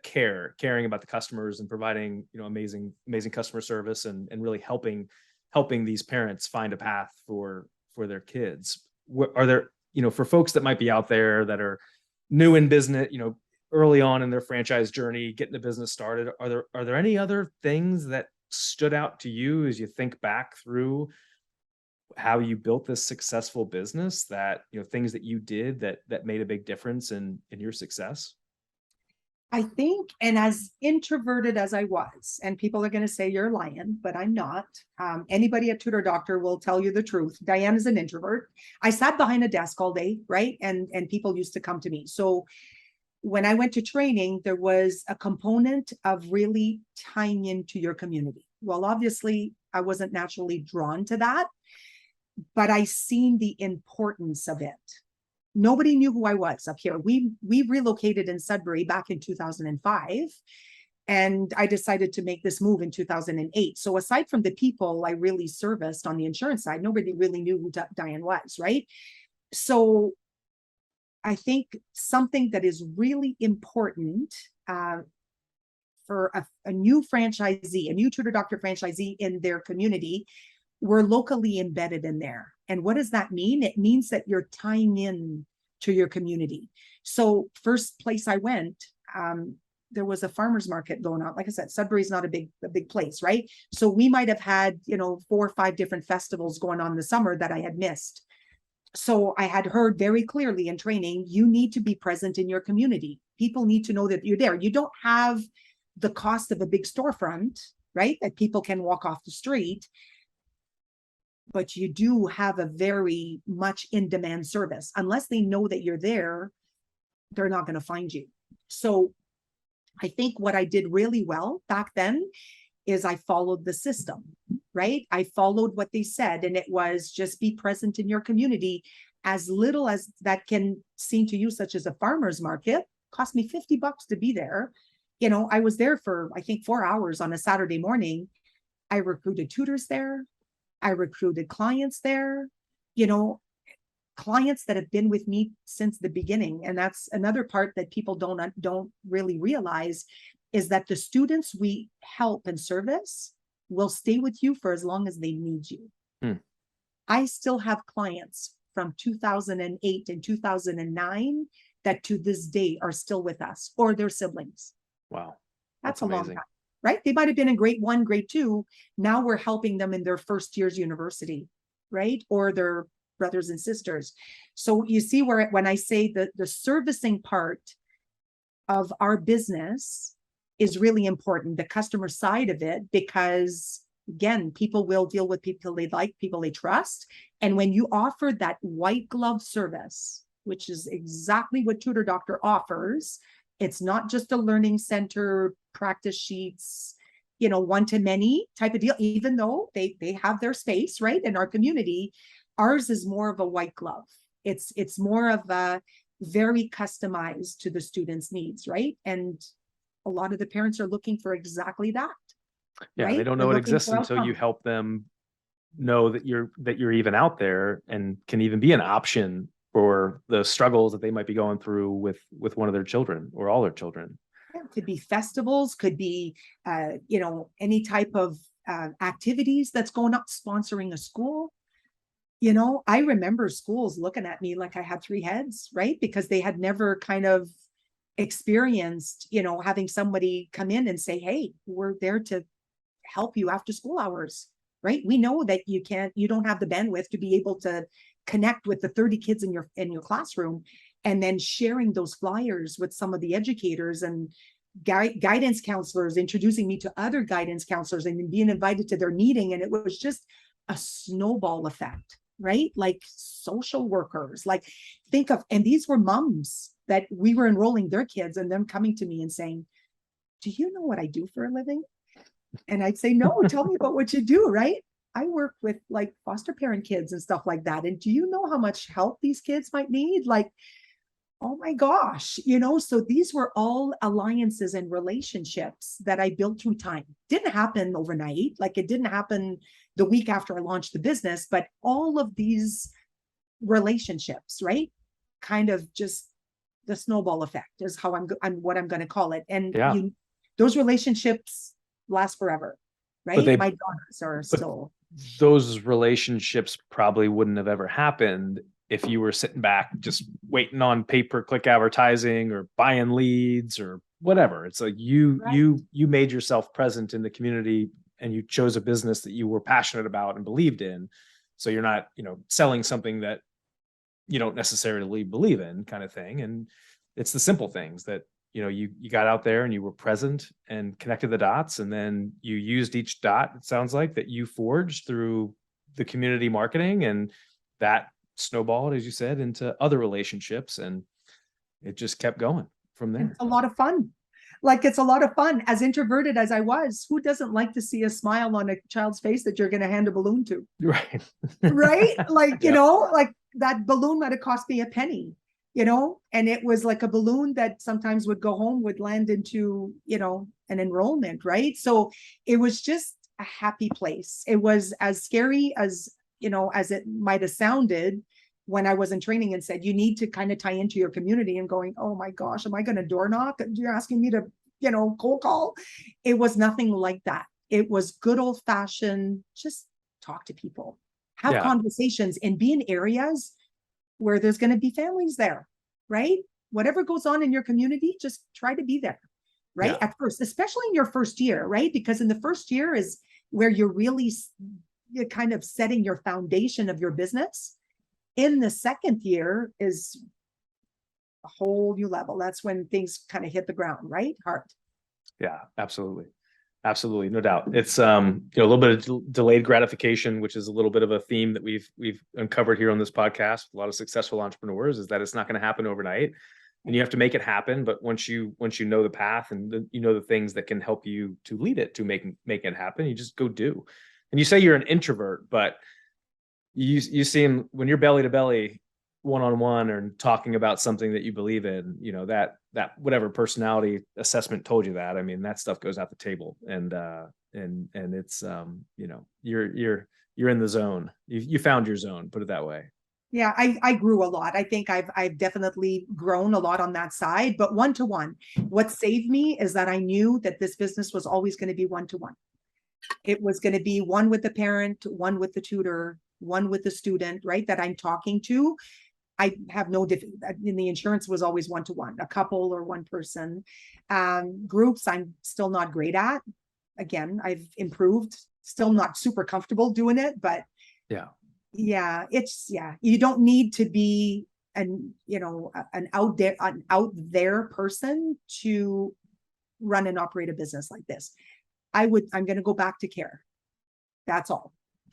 [SPEAKER 1] caring about the customers and providing, amazing customer service and really helping these parents find a path for their kids. Are there, for folks that might be out there that are new in business, early on in their franchise journey, getting the business started, are there any other things that stood out to you as you think back through how you built this successful business, that, things that you did that made a big difference in your success?
[SPEAKER 2] I think, and as introverted as I was, and people are going to say you're lying, but I'm not. Anybody at Tutor Doctor will tell you the truth. Diane is an introvert. I sat behind a desk all day, right? And people used to come to me. So when I went to training, there was a component of really tying into your community. Well, obviously, I wasn't naturally drawn to that, but I seen the importance of it. Nobody knew who I was up here. We relocated in Sudbury back in 2005, and I decided to make this move in 2008. So aside from the people I really serviced on the insurance side, nobody really knew who Diane was, right? So I think something that is really important for a new franchisee, a new Tutor Doctor franchisee in their community, we're locally embedded in there. And what does that mean? It means that you're tying in to your community. So first place I went, there was a farmer's market going on. Like I said, Sudbury's not a big place, right? So we might have had, 4 or 5 different festivals going on in the summer that I had missed. So I had heard very clearly in training, you need to be present in your community. People need to know that you're there. You don't have the cost of a big storefront, right? That people can walk off the street, but you do have a very much in-demand service. Unless they know that you're there, they're not going to find you. So I think what I did really well back then is I followed the system, right? I followed what they said, and it was just be present in your community. As little as that can seem to you, such as a farmer's market, cost me $50 to be there. I was there for, I think, 4 hours on a Saturday morning. I recruited tutors there. I recruited clients there, clients that have been with me since the beginning. And that's another part that people don't really realize, is that the students we help and service will stay with you for as long as they need you. I still have clients from 2008 and 2009 that to this day are still with us, or their siblings.
[SPEAKER 1] Wow.
[SPEAKER 2] That's
[SPEAKER 1] That's
[SPEAKER 2] a long
[SPEAKER 1] amazing.
[SPEAKER 2] time, right? They might have been in grade 1, grade 2. Now we're helping them in their first year's university, right? Or their brothers and sisters. So you see where, when I say the servicing part of our business is really important, the customer side of it, because again, people will deal with people they like, people they trust. And when you offer that white glove service, which is exactly what Tutor Doctor offers, it's not just a learning center, practice sheets, one-to-many type of deal, even though they have their space, right, in our community. Ours is more of a white glove. It's more of a very customized to the students' needs, right? And a lot of the parents are looking for exactly that.
[SPEAKER 1] Yeah,
[SPEAKER 2] right?
[SPEAKER 1] they don't
[SPEAKER 2] They're
[SPEAKER 1] know it
[SPEAKER 2] looking
[SPEAKER 1] exists
[SPEAKER 2] for
[SPEAKER 1] until you
[SPEAKER 2] outcomes.
[SPEAKER 1] help them know that you're even out there and can even be an option for the struggles that they might be going through with one of their children or all their children.
[SPEAKER 2] Yeah, could be festivals, could be any type of activities that's going up, sponsoring a school. I remember schools looking at me like I had 3 heads, right? Because they had never kind of experienced, having somebody come in and say, hey, we're there to help you after school hours, right? We know that you don't have the bandwidth to be able to connect with the 30 kids in your classroom, and then sharing those flyers with some of the educators and guidance counselors, introducing me to other guidance counselors and being invited to their meeting. And it was just a snowball effect, right? Like social workers, like think of, and these were moms that we were enrolling their kids, and them coming to me and saying, do you know what I do for a living? And I'd say, no, tell me about what you do, right? I work with like foster parent kids and stuff like that. And do you know how much help these kids might need? Like, oh my gosh, so these were all alliances and relationships that I built through time. Didn't happen overnight. Like it didn't happen the week after I launched the business, but all of these relationships, right? Kind of just the snowball effect is how I'm what I'm going to call it. And
[SPEAKER 1] Yeah.
[SPEAKER 2] those relationships last forever, right? My daughters are still.
[SPEAKER 1] Those relationships probably wouldn't have ever happened if you were sitting back just waiting on pay-per-click advertising or buying leads or whatever. It's like you made yourself present in the community, and you chose a business that you were passionate about and believed in. So you're not, selling something that you don't necessarily believe in, kind of thing. And it's the simple things that you got out there and you were present and connected the dots, and then you used each dot, it sounds like, that you forged through the community marketing, and that snowballed, as you said, into other relationships, and it just kept going from there.
[SPEAKER 2] It's a lot of fun. Like it's a lot of fun. As introverted as I was, who doesn't like to see a smile on a child's face that you're going to hand a balloon to?
[SPEAKER 1] Right.
[SPEAKER 2] Right? Like, like that balloon might have cost me a penny, and it was like a balloon that sometimes would go home, would land into, an enrollment, right? So it was just a happy place. It was as scary as, as it might have sounded when I was in training and said, you need to kind of tie into your community, and going, oh my gosh, am I going to door knock? You're asking me to, cold call. It was nothing like that. It was good old fashioned, just talk to people, have conversations, and be in areas where there's going to be families there, right? Whatever goes on in your community, just try to be there, right?
[SPEAKER 1] Yeah.
[SPEAKER 2] At first, especially in your first year, right? Because in the first year is where you're really you're kind of setting your foundation of your business. In the second year is a whole new level. That's when things kind of hit the ground, right? Hard.
[SPEAKER 1] Yeah, absolutely. Absolutely. No doubt. It's, a little bit of delayed gratification, which is a little bit of a theme that we've uncovered here on this podcast. A lot of successful entrepreneurs is that it's not going to happen overnight and you have to make it happen. But once you know the path and the things that can help you to lead it, to make it happen, you just go do. And you say you're an introvert, but you seem, when you're belly to belly, one-on-one, or talking about something that you believe in, that whatever personality assessment told you that, I mean, that stuff goes out the table, and it's, you're in the zone. You found your zone, put it that way.
[SPEAKER 2] Yeah, I grew a lot. I think I've definitely grown a lot on that side, but one-to-one. What saved me is that I knew that this business was always going to be one-to-one. It was going to be one with the parent, one with the tutor, one with the student, right? That I'm talking to. I have no in the insurance was always one-to-one, a couple or one person. Groups, I'm still not great at. Again, I've improved, still not super comfortable doing it, but yeah, you don't need to be an out there person to run and operate a business like this. I'm going to go back to care. That's all.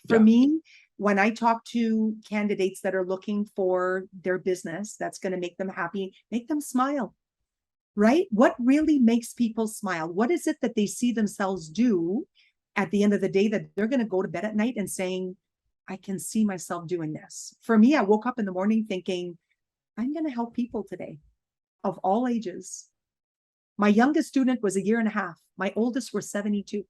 [SPEAKER 2] For me, when I talk to candidates that are looking for their business that's going to make them happy, make them smile, right? What really makes people smile? What is it that they see themselves do at the end of the day that they're going to go to bed at night and saying, I can see myself doing this? For me, I woke up in the morning thinking, I'm going to help people today of all ages. My youngest student was 1.5 years. My oldest were 72.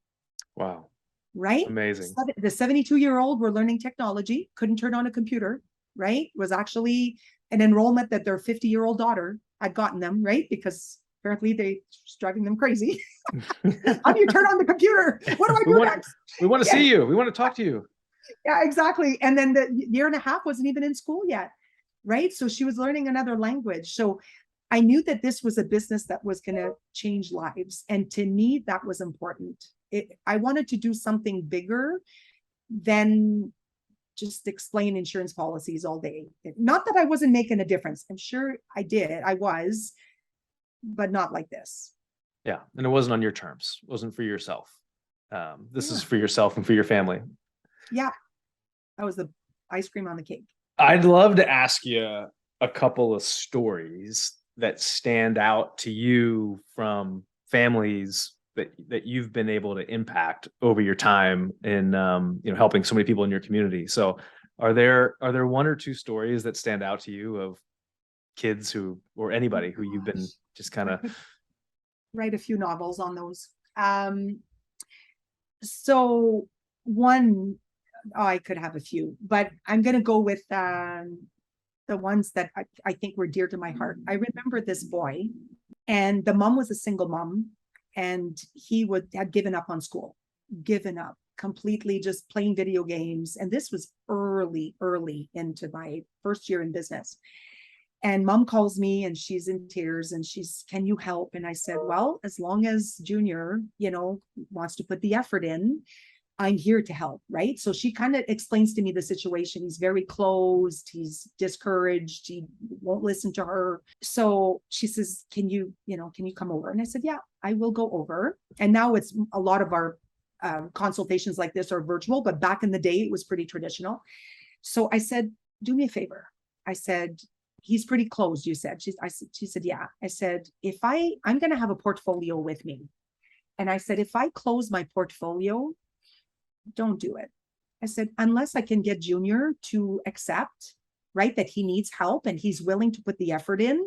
[SPEAKER 1] Wow.
[SPEAKER 2] Right?
[SPEAKER 1] Amazing.
[SPEAKER 2] The 72-year-old were learning technology, couldn't turn on a computer, right? Was actually an enrollment that their 50-year-old daughter had gotten them, right? Because apparently they was driving them crazy. How do you turn on the computer? What do I do next?
[SPEAKER 1] We want to see you. We want to talk to you.
[SPEAKER 2] Yeah, exactly. And then the 1.5 years wasn't even in school yet, right? So she was learning another language. So I knew that this was a business that was going to change lives. And to me, that was important. I wanted to do something bigger than just explain insurance policies all day. Not that I wasn't making a difference. I'm sure I did. I was, but not like this.
[SPEAKER 1] Yeah. And it wasn't on your terms. It wasn't for yourself. This is for yourself and for your family.
[SPEAKER 2] Yeah. That was the ice cream on the cake.
[SPEAKER 1] I'd love to ask you a couple of stories that stand out to you from families that you've been able to impact over your time in helping so many people in your community. So are there one or two stories that stand out to you of kids or anybody who you've been just kind of
[SPEAKER 2] write a few novels on those? So one, I could have a few, but I'm going to go with the ones that I think were dear to my heart. I remember this boy, and the mom was a single mom, and he had given up on school, given up completely, just playing video games. And this was early into my first year in business. And mom calls me and she's in tears and can you help? And I said, well, as long as Junior, wants to put the effort in, I'm here to help, right? So she kind of explains to me the situation. He's very closed. He's discouraged. He won't listen to her. So she says, can you come over? And I said, yeah, I will go over. And now it's a lot of our consultations like this are virtual, but back in the day, it was pretty traditional. So I said, do me a favor. I said, he's pretty closed, you said. She said, yeah. I said, I'm going to have a portfolio with me. And I said, if I close my portfolio, don't do it. I said, unless I can get Junior to accept, right, that he needs help and he's willing to put the effort in.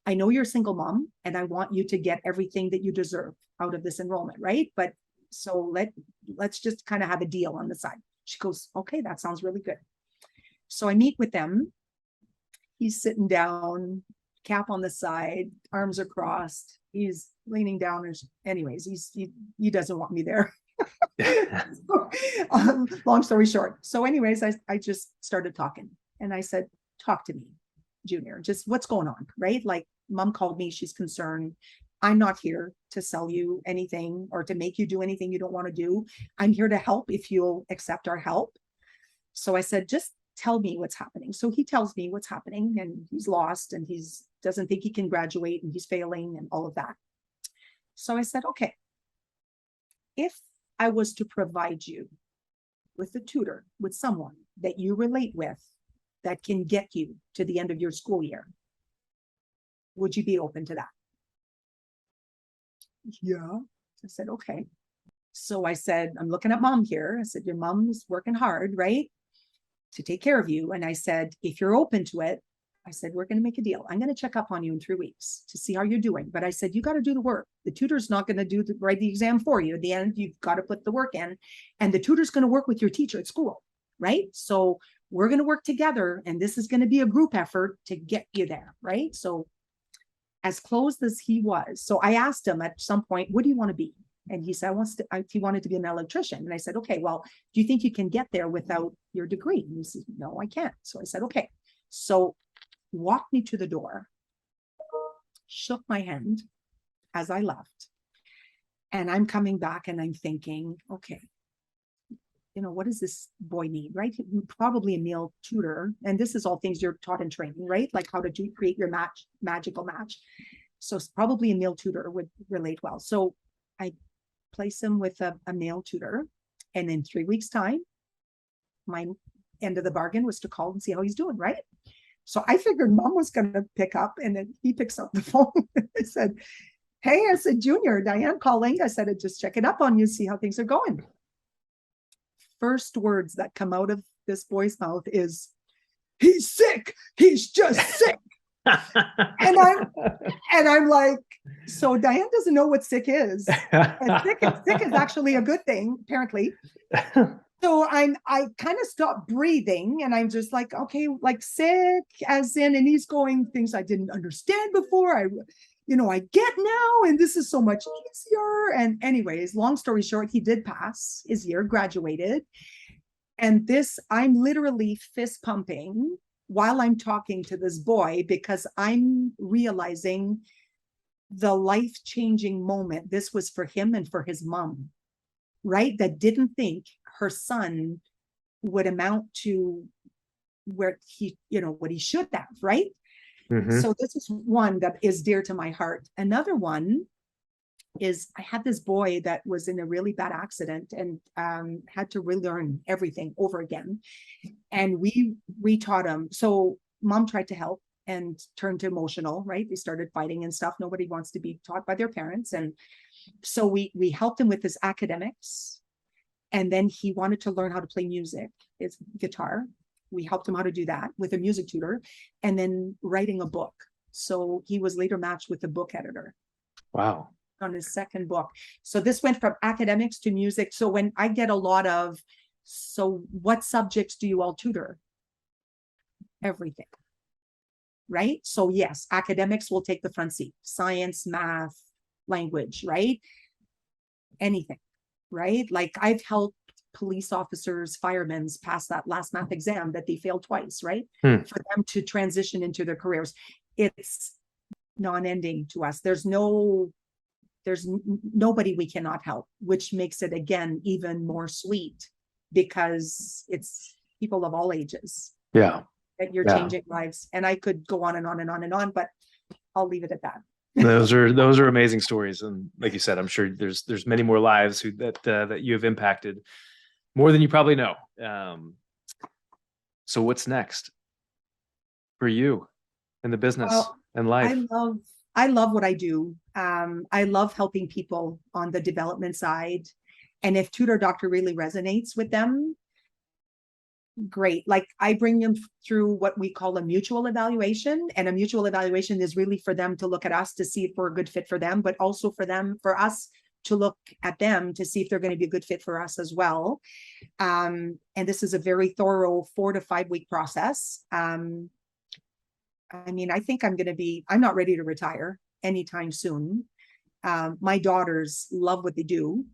[SPEAKER 2] I know you're a single mom and I want you to get everything that you deserve out of this enrollment, right? But so let's just kind of have a deal on the side. She goes, okay, that sounds really good. So I meet with them. He's sitting down, cap on the side, arms are crossed. He's leaning down. Anyways, he doesn't want me there. Long story short. So anyways, I just started talking and I said, talk to me. Junior? Just what's going on, right? Like, mom called me, she's concerned. I'm not here to sell you anything or to make you do anything you don't want to do. I'm here to help if you'll accept our help. So I said, just tell me what's happening. So he tells me what's happening, and he's lost, and he's doesn't think he can graduate, and he's failing and all of that. So I said, okay, if I was to provide you with a tutor, with someone that you relate with, that can get you to the end of your school year, would you be open to that? Yeah. I said, okay. So I said, I'm looking at mom here. I said, your mom is working hard, right, to take care of you. And I said, if you're open to it, I said, we're going to make a deal. I'm going to check up on you in 3 weeks to see how you're doing. But I said, you got to do the work. The tutor's not going to write the exam for you. At the end, you've got to put the work in, and the tutor's going to work with your teacher at school, right? So we're going to work together, and this is going to be a group effort to get you there, right? So as closed as he was. So I asked him at some point, what do you want to be? And he said, he wanted to be an electrician. And I said, okay, well, do you think you can get there without your degree? And he said, no, I can't. So I said, okay. So walked me to the door, shook my hand as I left. And I'm coming back and I'm thinking, okay, what does this boy need, right? Probably a male tutor. And this is all things you're taught in training, right? Like how to create your magical match. So probably a male tutor would relate well. So I place him with a male tutor. And in 3 weeks' time, my end of the bargain was to call and see how he's doing, right? So I figured mom was going to pick up, and then he picks up the phone. I said, hey, I said, Junior, Diane calling. I said, just checking up on you, see how things are going. First words that come out of this boy's mouth is, he's sick. He's just sick. and I'm like, so Diane doesn't know what sick is. And sick is actually a good thing, apparently. So I kind of stopped breathing, and I'm just like, okay, like sick as in, and he's going, things I didn't understand before. I get now, and this is so much easier. And anyways, long story short, he did pass his year, graduated. And I'm literally fist pumping while I'm talking to this boy, because I'm realizing the life-changing moment this was for him and for his mom, right? That didn't think her son would amount to where what he should have, right? Mm-hmm. So this is one that is dear to my heart. Another one is, I had this boy that was in a really bad accident and had to relearn everything over again. And we retaught him. So mom tried to help and turned to emotional, right? They started fighting and stuff. Nobody wants to be taught by their parents. And so we helped him with his academics. And then he wanted to learn how to play music, his guitar. We helped him how to do that with a music tutor, and then writing a book. So he was later matched with a book editor.
[SPEAKER 1] Wow.
[SPEAKER 2] On his second book. So this went from academics to music. So when I get a lot of, so what subjects do you all tutor? Everything. Right? So yes, academics will take the front seat. Science, math, language, right? Anything, right? Like I've helped police officers, firemen pass that last math exam that they failed twice, right? For them to transition into their careers. It's non-ending to us. There's nobody we cannot help, which makes it again even more sweet, because it's people of all ages.
[SPEAKER 1] Yeah.
[SPEAKER 2] That you're changing lives. And I could go on and on and on and on, but I'll leave it at that.
[SPEAKER 1] Those are amazing stories. And like you said, I'm sure there's many more lives that you have impacted more than you probably know. So what's next for you in the business and life?
[SPEAKER 2] I love what I do. I love helping people on the development side. And if Tutor Doctor really resonates with them, great. Like I bring them through what we call a mutual evaluation, and a mutual evaluation is really for them to look at us to see if we're a good fit for them, but also for us to look at them to see if they're going to be a good fit for us as well. And this is a very thorough 4 to 5 week process. I think I'm not ready to retire anytime soon. My daughters love what they do,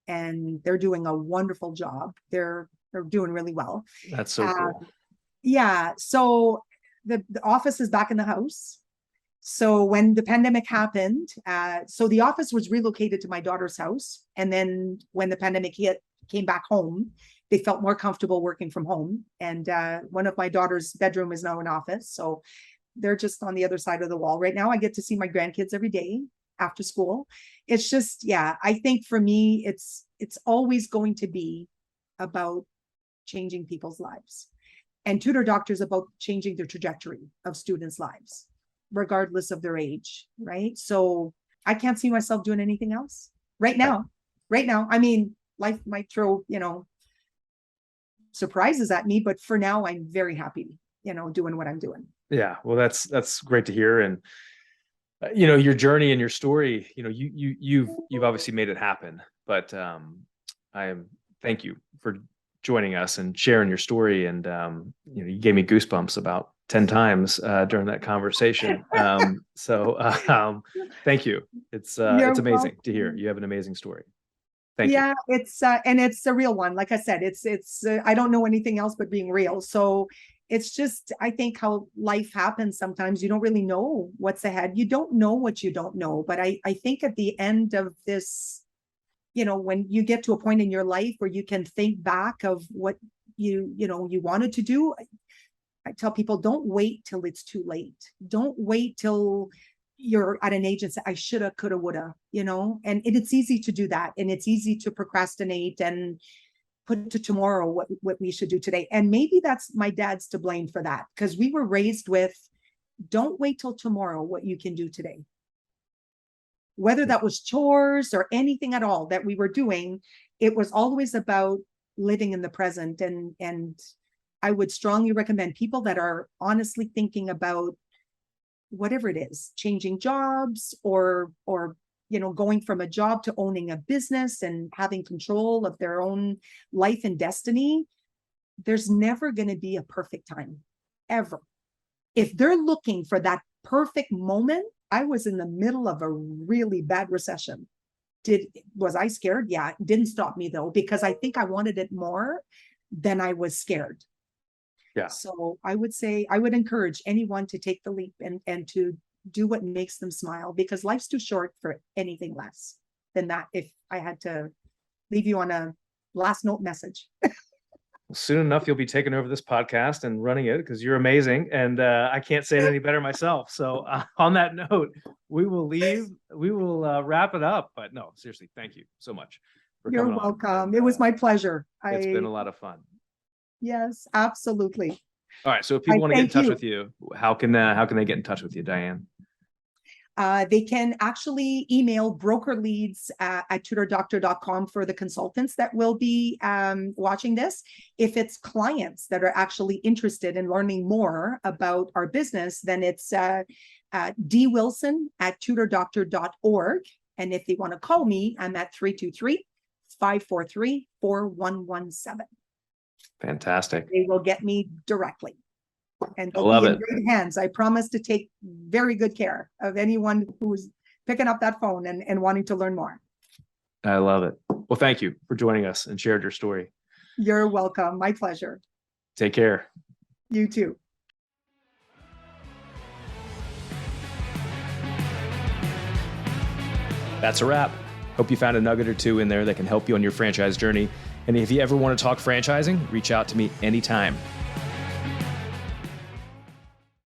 [SPEAKER 2] and they're doing a wonderful job. They're doing really well.
[SPEAKER 1] That's so cool.
[SPEAKER 2] Yeah. So the office is back in the house. So when the pandemic happened, so the office was relocated to my daughter's house. And then when the pandemic hit, came back home, they felt more comfortable working from home. And one of my daughter's bedroom is now an office. So they're just on the other side of the wall. Right now, I get to see my grandkids every day after school. It's just, yeah, I think for me, it's always going to be about changing people's lives. And Tutor Doctor is about changing the trajectory of students' lives, regardless of their age, right? So I can't see myself doing anything else right now. Right now, I mean, life might throw, surprises at me, but for now, I'm very happy, doing what I'm doing.
[SPEAKER 1] Yeah, well, that's great to hear. And your journey and your story, you've obviously made it happen. But thank you for joining us and sharing your story. And you gave me goosebumps about 10 times during that conversation. So thank you. It's amazing to hear. You have an amazing story. Thank you.
[SPEAKER 2] Yeah, it's and it's a real one. Like I said, it's I don't know anything else but being real. So it's just, I think how life happens sometimes. You don't really know what's ahead. You don't know what you don't know. But I think at the end of this, when you get to a point in your life where you can think back of what you wanted to do, I tell people, don't wait till it's too late. Don't wait till you're at an age and say, I shoulda, coulda, woulda, and it's easy to do that. And it's easy to procrastinate and put to tomorrow what we should do today. And maybe that's my dad's to blame for that, because we were raised with, don't wait till tomorrow what you can do today. Whether that was chores or anything at all that we were doing, it was always about living in the present. And I would strongly recommend people that are honestly thinking about whatever it is, changing jobs or going from a job to owning a business and having control of their own life and destiny. There's never going to be a perfect time, ever. If they're looking for that perfect moment, I was in the middle of a really bad recession. Was I scared? Yeah, it didn't stop me though, because I think I wanted it more than I was scared. Yeah. So I would encourage anyone to take the leap and to do what makes them smile, because life's too short for anything less than that. If I had to leave you on a last note message.
[SPEAKER 1] Soon enough, you'll be taking over this podcast and running it, because you're amazing. And I can't say it any better myself. So on that note, we will wrap it up. But no, seriously, thank you so much for
[SPEAKER 2] You're
[SPEAKER 1] coming
[SPEAKER 2] welcome.
[SPEAKER 1] on.
[SPEAKER 2] It was my pleasure.
[SPEAKER 1] It's been a lot of fun.
[SPEAKER 2] Yes, absolutely.
[SPEAKER 1] All right. So if people want to get in touch with you, how can they get in touch with you, Diane?
[SPEAKER 2] They can actually email brokerleads at tutordoctor.com for the consultants that will be watching this. If it's clients that are actually interested in learning more about our business, then it's dwilson@tutordoctor.org. And if they want to call me, I'm at 323-543-4117.
[SPEAKER 1] Fantastic.
[SPEAKER 2] They will get me directly. And
[SPEAKER 1] I love
[SPEAKER 2] in
[SPEAKER 1] it.
[SPEAKER 2] great hands. I promise to take very good care of anyone who's picking up that phone and wanting to learn more.
[SPEAKER 1] I love it. Well, thank you for joining us and shared your story.
[SPEAKER 2] You're welcome. My pleasure.
[SPEAKER 1] Take care.
[SPEAKER 2] You too.
[SPEAKER 1] That's a wrap. Hope you found a nugget or two in there that can help you on your franchise journey. And if you ever want to talk franchising, reach out to me anytime.